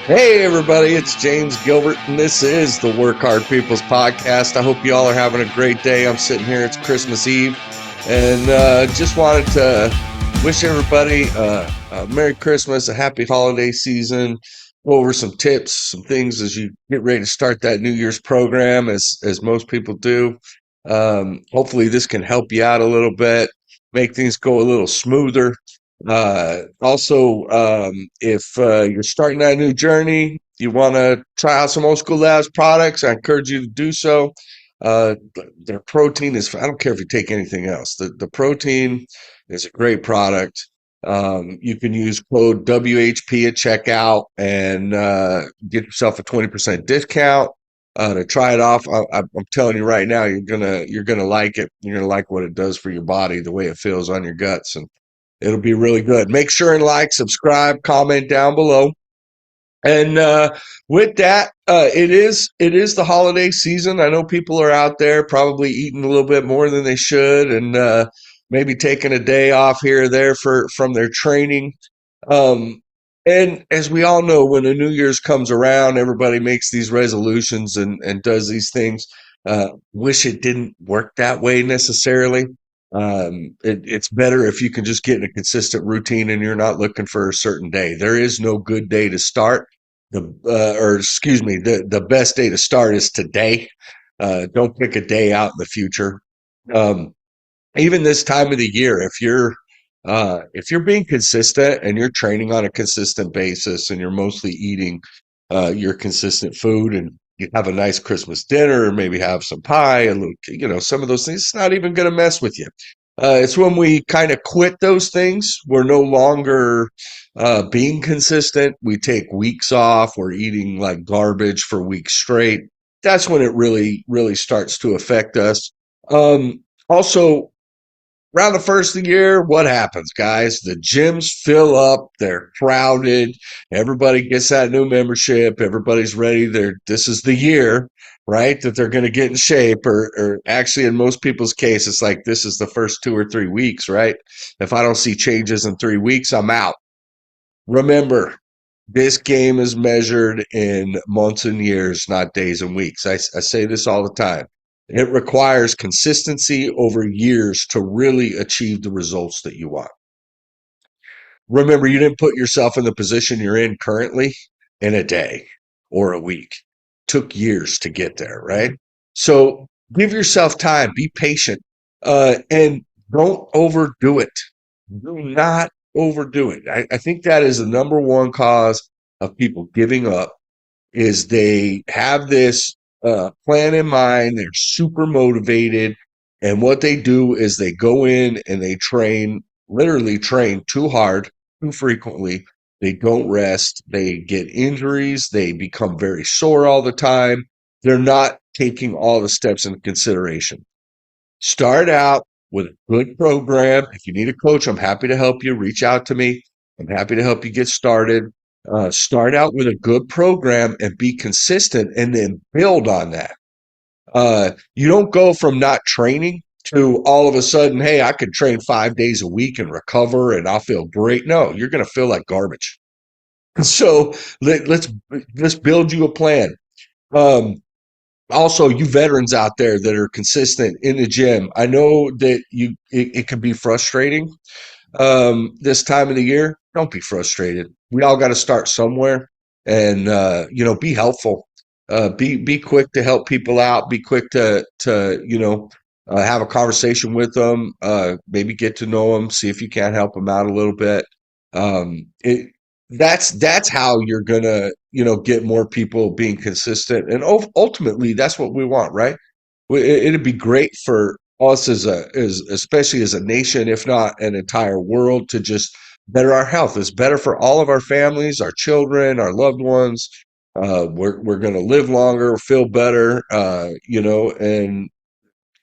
Hey, everybody, it's James Gilbert, and this is the Work Hard People's Podcast. I hope you all are having a great day. I'm sitting here, it's Christmas Eve, and just wanted to wish everybody a Merry Christmas, a happy holiday season, go over some tips, some things as you get ready to start that New Year's program, as most people do. Hopefully, this can help you out a little bit, make things go a little smoother. Also, if you're starting that new journey, you want to try out some Old School Labs products, I encourage you to do so. Uh, their protein is, I don't care if you take anything else, the protein is a great product. You can use code WHP at checkout and get yourself a 20% discount. To try it off, I'm telling you right now, you're gonna like it. You're gonna like what it does for your body, the way it feels on your guts, and it'll be really good. Make sure and like, subscribe, comment down below. And with that, it is the holiday season. I know people are out there probably eating a little bit more than they should, and maybe taking a day off here or there from their training. Um, and as we all know, when the New Year's comes around, everybody makes these resolutions and does these things. Wish it didn't work that way necessarily. It's better if you can just get in a consistent routine and you're not looking for a certain day. There is no good day to start. Or excuse me, the best day to start is today. Don't pick a day out in the future. Um, Even this time of the year, if you're being consistent and you're training on a consistent basis and you're mostly eating your consistent food and you have a nice Christmas dinner or maybe have some pie, a little, some of those things, it's not even going to mess with you. It's when we kind of quit those things. We're no longer being consistent. We take weeks off. We're eating like garbage for weeks straight. That's when it really, really starts to affect us. Also, around the first of the year, what happens, guys? The gyms fill up, they're crowded, everybody gets that new membership, everybody's ready. This is the year, right, that they're going to get in shape, or actually in most people's case, it's like this is the first 2 or 3 weeks, right? If I don't see changes in 3 weeks, I'm out. Remember, this game is measured in months and years, not days and weeks. I say this all the time. It requires consistency over years to really achieve the results that you want. Remember, you didn't put yourself in the position you're in currently in a day or a week. It took years to get there, right? So give yourself time, be patient, and don't overdo it. Do not overdo it. I think that is the number one cause of people giving up is they have this plan in mind. They're super motivated. And what they do is they go in and they train, literally train too hard, too frequently. They don't rest. They get injuries. They become very sore all the time. They're not taking all the steps into consideration. Start out with a good program. If you need a coach, I'm happy to help you. Reach out to me. I'm happy to help you get started. Start out with a good program and be consistent and then build on that. You don't go from not training to all of a sudden, hey, I could train 5 days a week and recover and I'll feel great. No, you're going to feel like garbage. So let's build you a plan. Um, Also, you veterans out there that are consistent in the gym, I know that it can be frustrating this time of the year. Don't be frustrated. We all got to start somewhere, and be helpful. Be quick to help people out. Be quick to have a conversation with them. Maybe get to know them. See if you can't help them out a little bit. It that's how you're gonna get more people being consistent, and ultimately that's what we want, right? It'd be great for us as especially as a nation, if not an entire world, to just better our health. It's better for all of our families, our children, our loved ones. We're gonna live longer, feel better, and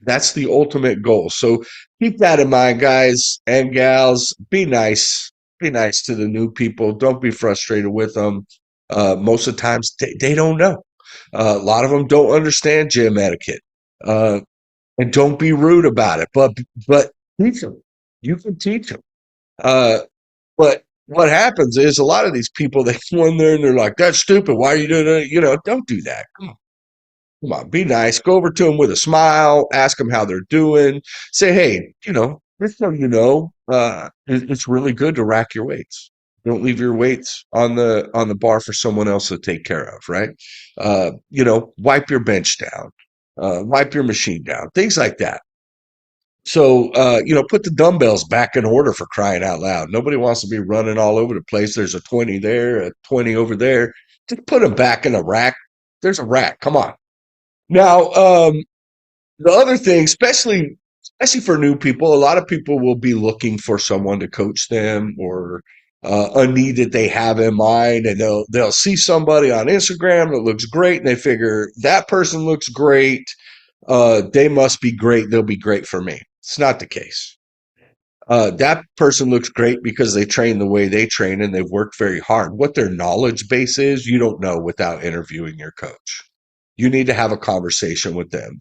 that's the ultimate goal. So keep that in mind, guys and gals. Be nice. Be nice to the new people. Don't be frustrated with them. Most of the times they don't know. A lot of them don't understand gym etiquette. Uh, and don't be rude about it. But teach them. You can teach them. Uh, but what happens is a lot of these people, they go in there and they're like, that's stupid. Why are you doing it? Don't do that. Come on, be nice. Go over to them with a smile, ask them how they're doing. Say, hey, just so it's really good to rack your weights. Don't leave your weights on the bar for someone else to take care of, right? Wipe your bench down, wipe your machine down, things like that. So, put the dumbbells back in order, for crying out loud. Nobody wants to be running all over the place. There's a 20 there, a 20 over there. Just put them back in a rack. There's a rack. Come on. Now, the other thing, especially for new people, a lot of people will be looking for someone to coach them, or a need that they have in mind, and they'll see somebody on Instagram that looks great, and they figure that person looks great. They must be great. They'll be great for me. It's not the case. That person looks great because they train the way they train and they've worked very hard. What their knowledge base is, you don't know without interviewing your coach. You need to have a conversation with them.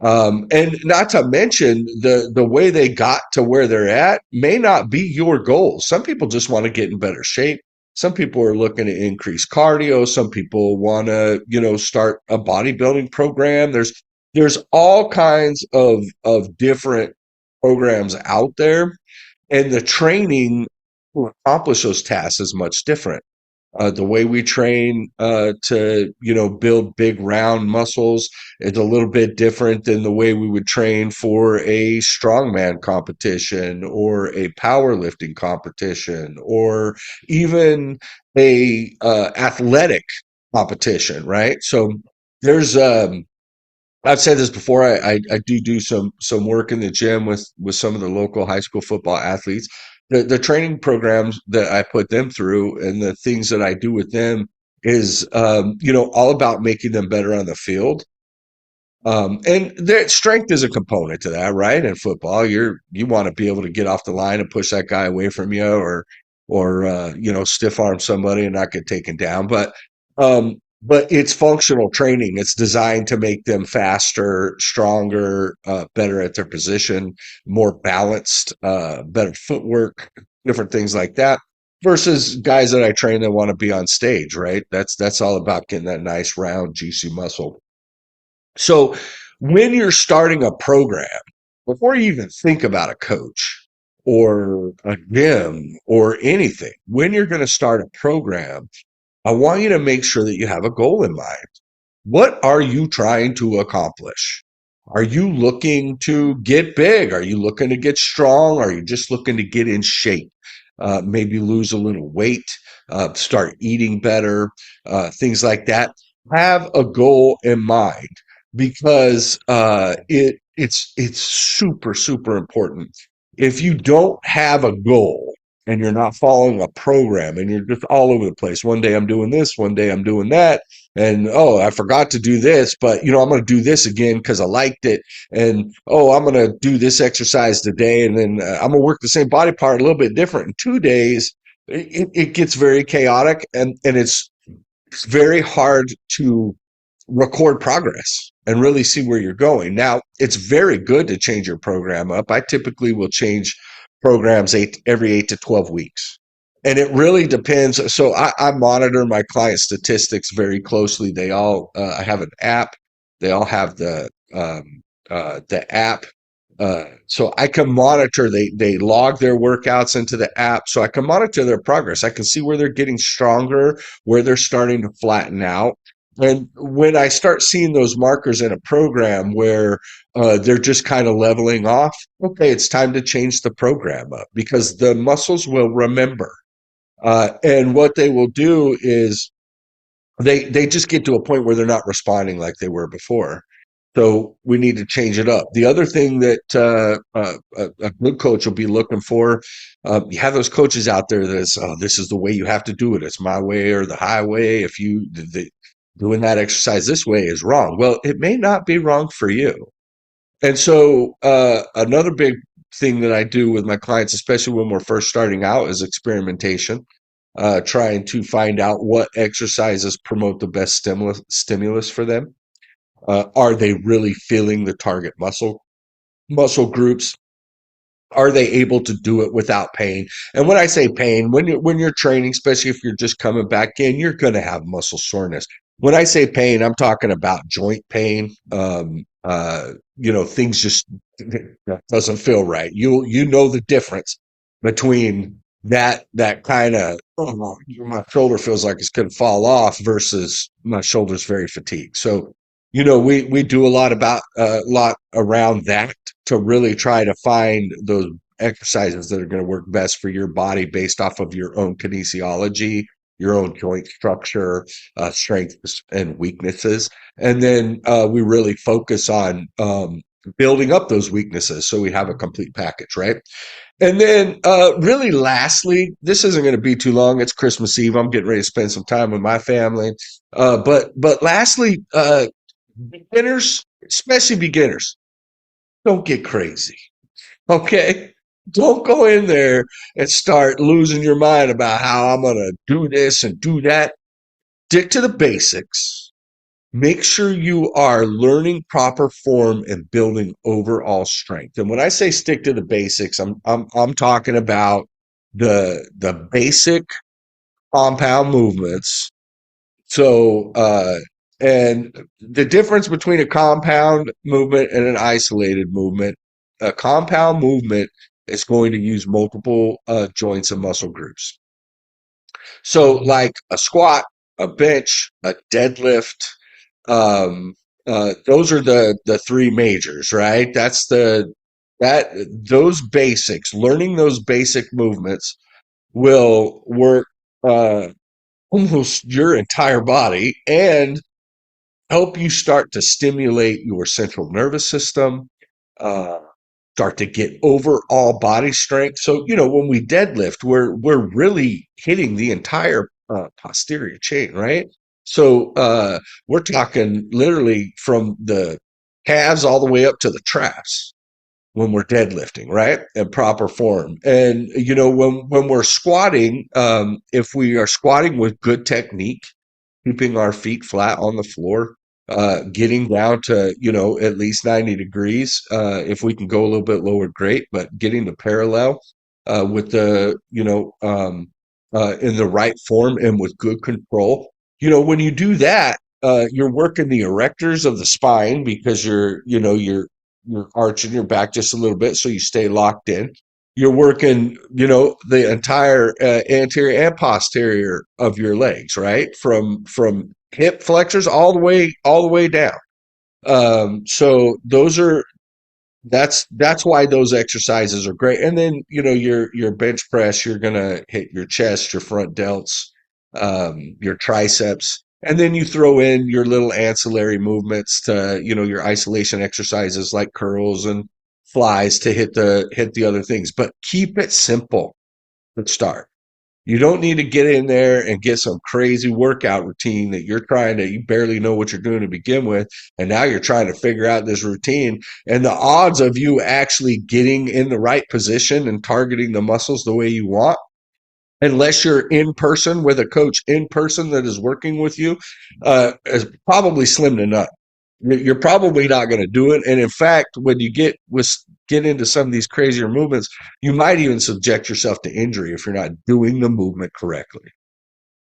And not to mention, the way they got to where they're at may not be your goal. Some people just want to get in better shape. Some people are looking to increase cardio. Some people want to, start a bodybuilding program. There's all kinds of different programs out there, and the training to accomplish those tasks is much different. The way we train to build big round muscles is a little bit different than the way we would train for a strongman competition, or a powerlifting competition, or even a athletic competition, right? So there's I've said this before. I do some work in the gym with some of the local high school football athletes. The training programs that I put them through, and the things that I do with them, is all about making them better on the field. And their strength is a component to that, right? In football, you want to be able to get off the line and push that guy away from you, or stiff arm somebody and not get taken down. But it's functional training. It's designed to make them faster, stronger, better at their position, more balanced, better footwork, different things like that. Versus guys that I train that want to be on stage, right? That's all about getting that nice, round, juicy muscle. So when you're starting a program, before you even think about a coach or a gym or anything, when you're going to start a program, I want you to make sure that you have a goal in mind. What are you trying to accomplish? Are you looking to get big? Are you looking to get strong? Are you just looking to get in shape? Maybe lose a little weight, start eating better, things like that. Have a goal in mind, because it's super, super important. If you don't have a goal and you're not following a program, and you're just all over the place, one day I'm doing this, one day I'm doing that, and oh, I forgot to do this, but I'm going to do this again because I liked it, and oh, I'm going to do this exercise today, and then I'm going to work the same body part a little bit different in 2 days. It gets very chaotic, and it's very hard to record progress and really see where you're going. Now, it's very good to change your program up. I typically will change programs every 8 to 12 weeks. And it really depends. So I monitor my client statistics very closely. They all, I have an app. They all have the app. So I can monitor, they log their workouts into the app, so I can monitor their progress. I can see where they're getting stronger, where they're starting to flatten out. And when I start seeing those markers in a program where they're just kind of leveling off, okay, it's time to change the program up, because the muscles will remember. And what they will do is they just get to a point where they're not responding like they were before. So we need to change it up. The other thing that a good coach will be looking for, you have those coaches out there that is, oh, this is the way you have to do it. It's my way or the highway. If doing that exercise this way is wrong. Well, it may not be wrong for you. And so another big thing that I do with my clients, especially when we're first starting out, is experimentation. Trying to find out what exercises promote the best stimulus for them. Are they really feeling the target muscle groups? Are they able to do it without pain? And when I say pain, when you're training, especially if you're just coming back in, you're going to have muscle soreness. When I say pain, I'm talking about joint pain. Things just doesn't feel right. You know the difference between that kind of, oh, my shoulder feels like it's going to fall off versus my shoulder's very fatigued. So we do a lot around that to really try to find those exercises that are going to work best for your body based off of your own kinesiology, your own joint structure, strengths and weaknesses. And then we really focus on building up those weaknesses so we have a complete package, right? And then, really, lastly, this isn't going to be too long. It's Christmas Eve. I'm getting ready to spend some time with my family. But lastly, beginners, especially beginners, don't get crazy. Okay. Don't go in there and start losing your mind about how I'm going to do this and do that. Stick to the basics. Make sure you are learning proper form and building overall strength. And when I say stick to the basics, I'm talking about the basic compound movements. So, and the difference between a compound movement and an isolated movement, a compound movement is going to use multiple joints and muscle groups. So, like a squat, a bench, a deadlift, those are the three majors, right? That those basics, learning those basic movements will work uh, almost your entire body and help you start to stimulate your central nervous system, uh, start to get overall body strength. So, when we deadlift, we're really hitting the entire posterior chain, right? So we're talking literally from the calves all the way up to the traps when we're deadlifting, right? In proper form. And when we're squatting, if we are squatting with good technique, keeping our feet flat on the floor, getting down to, at least 90 degrees. If we can go a little bit lower, great, but getting the parallel with in the right form and with good control. When you do that, you're working the erectors of the spine because you're arching your back just a little bit so you stay locked in. You're working, the entire anterior and posterior of your legs, right? From hip flexors all the way down. So that's why those exercises are great. And then your bench press, you're gonna hit your chest, your front delts, your triceps, and then you throw in your little ancillary movements to your isolation exercises like curls and flies to hit the other things. But keep it simple to start. You don't need to get in there and get some crazy workout routine that you barely know what you're doing to begin with. And now you're trying to figure out this routine. And the odds of you actually getting in the right position and targeting the muscles the way you want, unless you're in person with a coach in person that is working with you, is probably slim to none. You're probably not going to do it. And in fact, when you get into some of these crazier movements, you might even subject yourself to injury if you're not doing the movement correctly.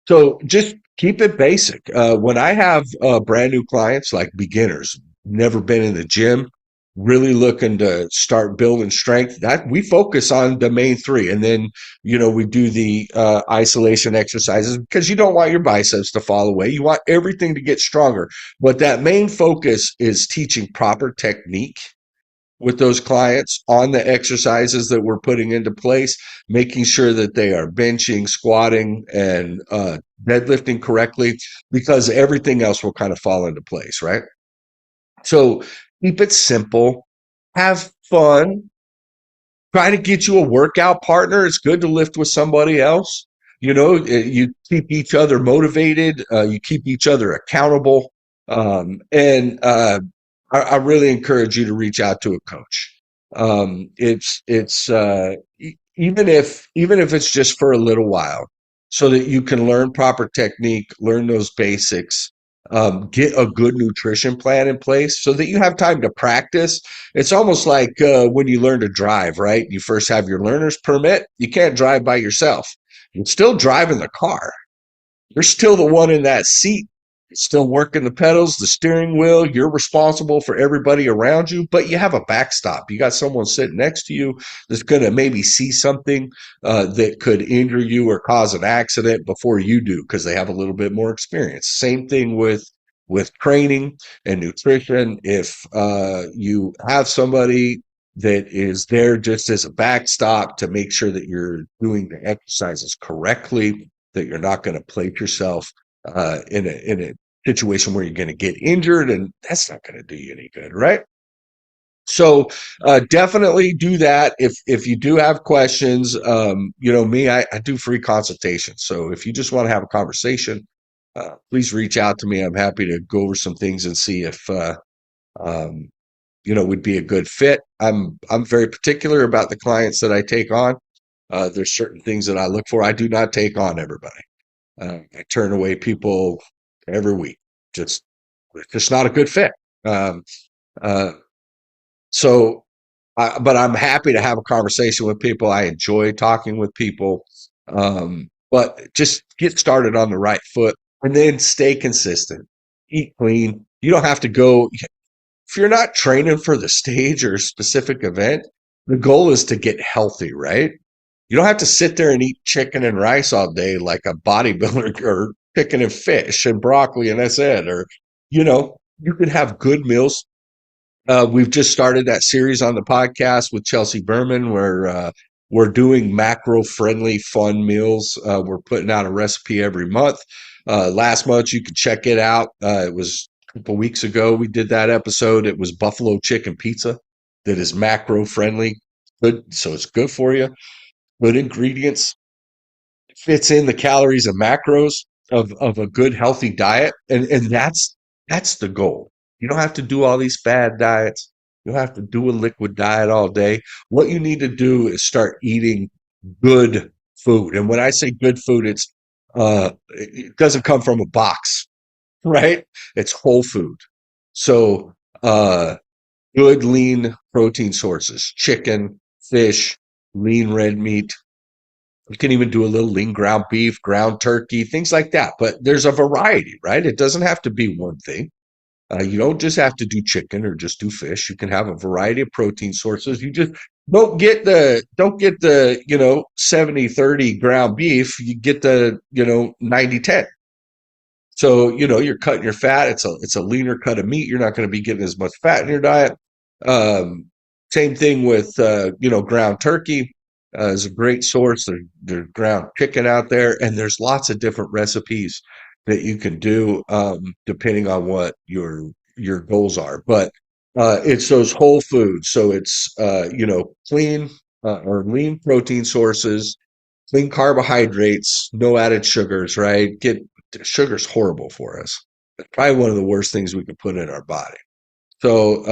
So just keep it basic. When I have brand new clients, like beginners, never been in the gym, really looking to start building strength, that we focus on the main three. And then, we do the isolation exercises because you don't want your biceps to fall away. You want everything to get stronger. But that main focus is teaching proper technique with those clients on the exercises that we're putting into place, making sure that they are benching, squatting, and deadlifting correctly, because everything else will kind of fall into place, right? So keep it simple, have fun, try to get you a workout partner. It's good to lift with somebody else. You keep each other motivated, you keep each other accountable. And I really encourage you to reach out to a coach. Even if it's just for a little while, so that you can learn proper technique, learn those basics, get a good nutrition plan in place so that you have time to practice. It's almost like when you learn to drive, right? You first have your learner's permit. You can't drive by yourself. You're still driving the car. You're still the one in that seat. You're still working the pedals, the steering wheel. You're responsible for everybody around you, but you have a backstop. You got someone sitting next to you that's going to maybe see something that could injure you or cause an accident before you do because they have a little bit more experience. Same thing with training and nutrition. If you have somebody that is there just as a backstop to make sure that you're doing the exercises correctly, that you're not going to plate yourself in a situation where you're going to get injured, and that's not going to do you any good, right? So definitely do that. If you do have questions, you know me, I do free consultations. So if you just want to have a conversation, please reach out to me. I'm happy to go over some things and see if um, you know would be a good fit. I'm very particular about the clients that I take on. There's certain things that I look for. I do not take on everybody. I turn away people every week. Just it's just not a good fit. Um, uh, so, but I'm happy to have a conversation with people. I enjoy talking with people. But just get started on the right foot and then stay consistent. Eat clean. You don't have to go if you're not training for the stage or a specific event. The goal is to get healthy, right? You don't have to sit there and eat chicken and rice all day like a bodybuilder or chicken and fish and broccoli and that's it. Or, you know, you can have good meals. We've just started that series on the podcast with Chelsea Berman where we're doing macro friendly fun meals. We're putting out a recipe every month. Last month, you could check it out. It was a couple weeks ago. We did that episode. It was buffalo chicken pizza that is macro friendly. Good. So it's good for you. Good ingredients, fits in the calories and macros of a good healthy diet, and that's the goal. You don't have to do all these fad diets. You don't have to do a liquid diet all day. What you need to do is start eating good food. And when I say good food, it doesn't come from a box, right? It's whole food. So good lean protein sources, chicken, fish, lean red meat. You can even do a little lean ground beef, ground turkey, things like that. But there's a variety, right? It doesn't have to be one thing. You don't just have to do chicken or just do fish. You can have a variety of protein sources. You just don't get the 70-30 ground beef. You get the 90-10. So, you're cutting your fat. It's a leaner cut of meat. You're not going to be getting as much fat in your diet. Um, Same thing with ground turkey is a great source. There's ground chicken out there, and there's lots of different recipes that you can do depending on what your goals are. But it's those whole foods. So it's clean or lean protein sources, clean carbohydrates, no added sugars, right? Sugar's horrible for us. It's probably one of the worst things we can put in our body. So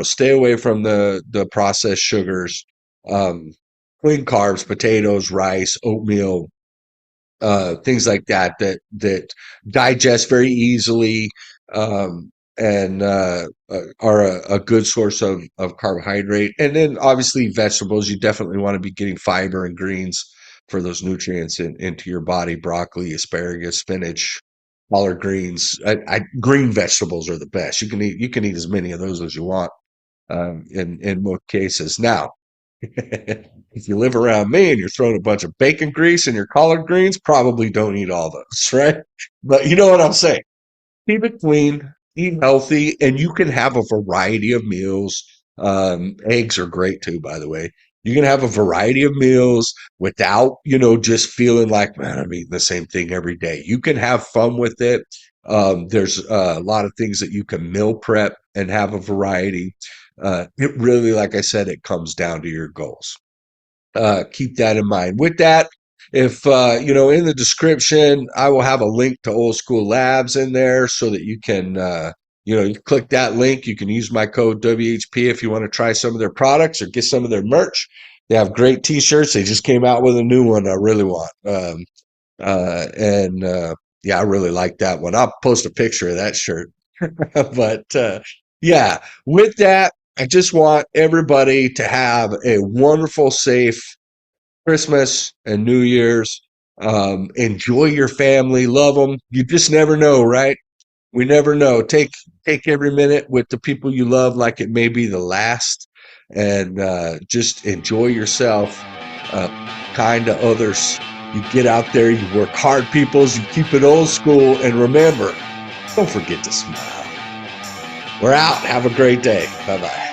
stay away from the processed sugars, um, clean carbs, potatoes, rice, oatmeal, things like that digest very easily, and are a good source of carbohydrate. And then obviously vegetables, you definitely want to be getting fiber and greens for those nutrients into your body. Broccoli, asparagus, spinach, collard greens. Green vegetables are the best. You can eat as many of those as you want, in most cases. Now, if you live around me and you're throwing a bunch of bacon grease in your collard greens, probably don't eat all those, right? But you know what I'm saying. Keep it clean, eat healthy, and you can have a variety of meals. Eggs are great too, by the way. You can have a variety of meals without, just feeling like, man, I'm eating the same thing every day. You can have fun with it. There's a lot of things that you can meal prep and have a variety. It really, like I said, it comes down to your goals. Keep that in mind. With that, if in the description, I will have a link to Old School Labs in there so that you can, you click that link. You can use my code WHP if you want to try some of their products or get some of their merch. They have great T-shirts. They just came out with a new one I really want. And Yeah, I really like that one. I'll post a picture of that shirt. But yeah, with that, I just want everybody to have a wonderful, safe Christmas and New Year's. Enjoy your family, love them. You just never know, right? We never know. Take every minute with the people you love like it may be the last, and just enjoy yourself. Kind to others. You get out there, you work hard, peoples. You keep it old school, and remember, don't forget to smile. We're out. Have a great day. Bye bye.